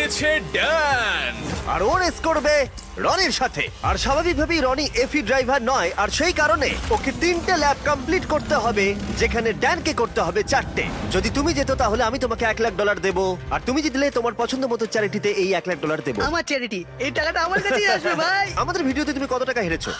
রয়েছে ড্যান। আর ও রেস করবে রনির সাথে। আর স্বাভাবিকভাবেই রনি এফি ড্রাইভার নয়, আর সেই কারণে ওকে 3টে ল্যাব কমপ্লিট করতে হবে, যেখানে ড্যানকে করতে হবে 4টে। যদি তুমি যেত তাহলে আমি তোমাকে $1,00,000 দেবো, আর তুমি জিতলে তোমার পছন্দ মতো চ্যারিটিতে এই $1,00,000 দেবো। আমার চ্যারিটি, এই টাকাটা আমার কাছেই আসবে ভাই। আমাদের ভিডিওতে তুমি কত টাকা হেরেছো?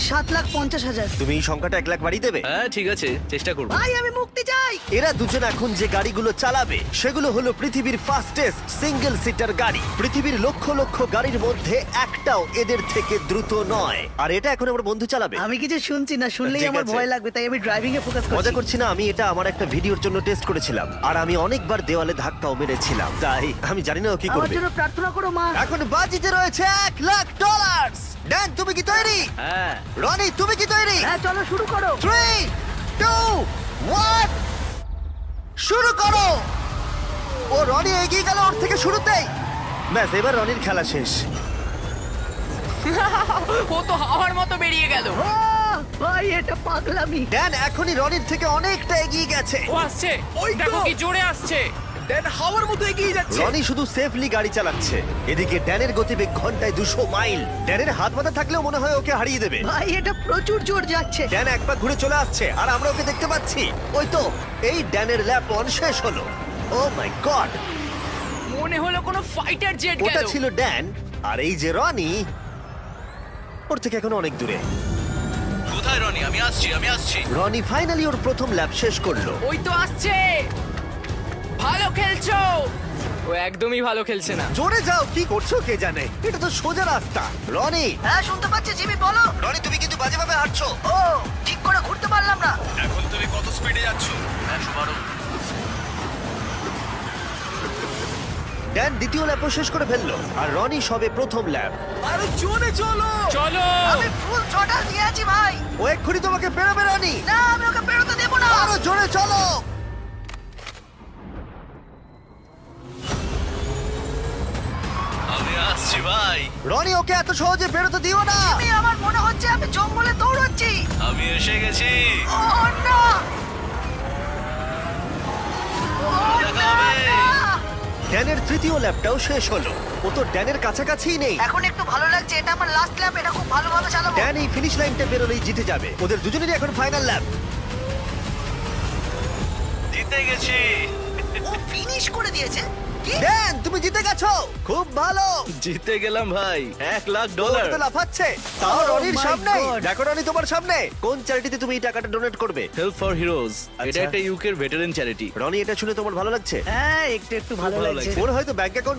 7,50,000। তুমি এই সংখ্যাটা 1 লাখ বাড়িয়ে দেবে? হ্যাঁ ঠিক আছে, চেষ্টা করবো। ভাই আমি মুক্তি চাই। এরা দুজন এখন যে গাড়িগুলো চালাবে সেগুলো হলো পৃথিবীর ফাস্টেস্ট সিঙ্গেল সিটার গাড়ি। পৃথিবীর লক্ষ লক্ষ গাড়ির মধ্যে একটাও এদের থেকে দ্রুত নয়। আর এটা এখন আমার বন্ধু চালাবে। আমি কিছু শুনছি না, শুনলেই ঠিক আমার আছে। ভয় লাগবে, তাই আমি ড্রাইভিং এ ফোকাস মজা করছি। করছি না, আমি এটা আমার একটা ভিডিওর জন্য টেস্ট করেছিলাম, আর আমি অনেকবার দেওয়ালে ধাক্কাও মেরেছিলাম, তাই আমি জানি না ও কি আমার করবে। জন্য প্রার্থনা করো মা। এখন বাজিতে রয়েছে $1,00,000। ড্যান তুমি কি তৈরি? হ্যাঁ। রনি তুমি কি তৈরি? হ্যাঁ চলো শুরু করো। 3, 2, 1 শুরু করো। ও রনি এগিয়ে গেল ওর থেকে শুরুতেই। ব্যাস এবার রনির খেলা শেষ। ও তো হাওয়ার মতো বেরিয়ে গেল। ভাই এটা পাগলামি। ড্যান এখনই রনির থেকে অনেকটা এগিয়ে গেছে। ও আসছে, ওই তো। দেখো কি জোরে আসছে। ড্যান হাওয়ার মতো এগিয়ে যাচ্ছে। রনি শুধু সেফলি গাড়ি চালাচ্ছে, এদিকে ড্যানের গতিবেগ ঘন্টায় 200 মাইল। ড্যানের হাত মাথা থাকলেও মনে হয় ওকে হারিয়ে দেবে। ভাই এটা প্রচুর জোর যাচ্ছে। ড্যান এক পা ঘুরে চলে আসছে, আর আমরা ওকে দেখতে পাচ্ছি। ওই তো, এই ড্যানের ল্যাপ 1 শেষ হলো। ও মাই গড, মনে হলো কোনো ফাইটার জেট ওটা গেল। ছিল ড্যান, আর এই যে রনি ওর থেকে এখন অনেক দূরে। কোথায় রনি? আমি আসছি। রনি ফাইনালি ওর প্রথম ল্যাপ শেষ করলো। ওই তো আসছে। ভালো খেলছো। ও একদমই ভালো খেলছে না। জোরে যাও, কি করছো কে জানে, এটা তো সোজা রাস্তা। রনি, হ্যাঁ শুনতে পাচ্ছি জিমি, বলো। রনি তুমি কিন্তু বাজেভাবে হাঁটছো। ও ঠিক করে ঘুরতে পারলাম না। এখন তুমি কত স্পিডে যাচ্ছ? 112। ড্যান দ্বিতীয় ল্যাপও শেষ করে ফেললো, আর রনি সবে প্রথম ল্যাপ। আরে জোরে চলো। চলো। আমি ফুল থ্রটল দিয়ে আছি ভাই। ও এক্ষুনি তোমাকে পেরোবে রনি। না আমি ওকে বেরোতে দেবো না। আরো জোরে চলো। আমি আসছি ভাই। রনি ওকে এত সহজে বেরোতে দিও না। আমি আমার মনে হচ্ছে আমি জঙ্গলে দৌড়চ্ছি। আমি এসে গেছি। ও না। ও দেখা না, হবে। না। ড্যানের তৃতীয় ল্যাপটাও শেষ হলো। ও তো ড্যানের কাছাকাছিই নেই। এখন একটু ভালো লাগছে, এটা আমার লাস্ট ল্যাপ, এটা খুব ভালোভাবে চালাবো। ড্যান এই ফিনিশ লাইনটা বেরোলেই জিতে যাবে। ওদের দুজনেরই এখন ফাইনাল ল্যাপ। জিতে গেছি। ও ফিনিশ করে দিয়েছে। কি? ড্যান তুমি জিতে গেছো, খুব ভালো। জিতে গেলাম ভাই, ওটা তো $1,00,000। লাফাচ্ছে, তাও Oh রনির my সামনে। God! দেখো রনি তোমার সামনে। কোন চ্যারিটিতে তুমি এই টাকাটা ডোনেট করবে? Help for heroes. আচ্ছা। এটা একটা ইউকের ভেটারেন চ্যারিটি। রনি এটা শুনে তোমার ভালো লাগছে? হ্যাঁ একটু একটু ভালো ভালো লাগছে। লাগছে। ওর হয়তো ব্যাংক অ্যাকাউন্ট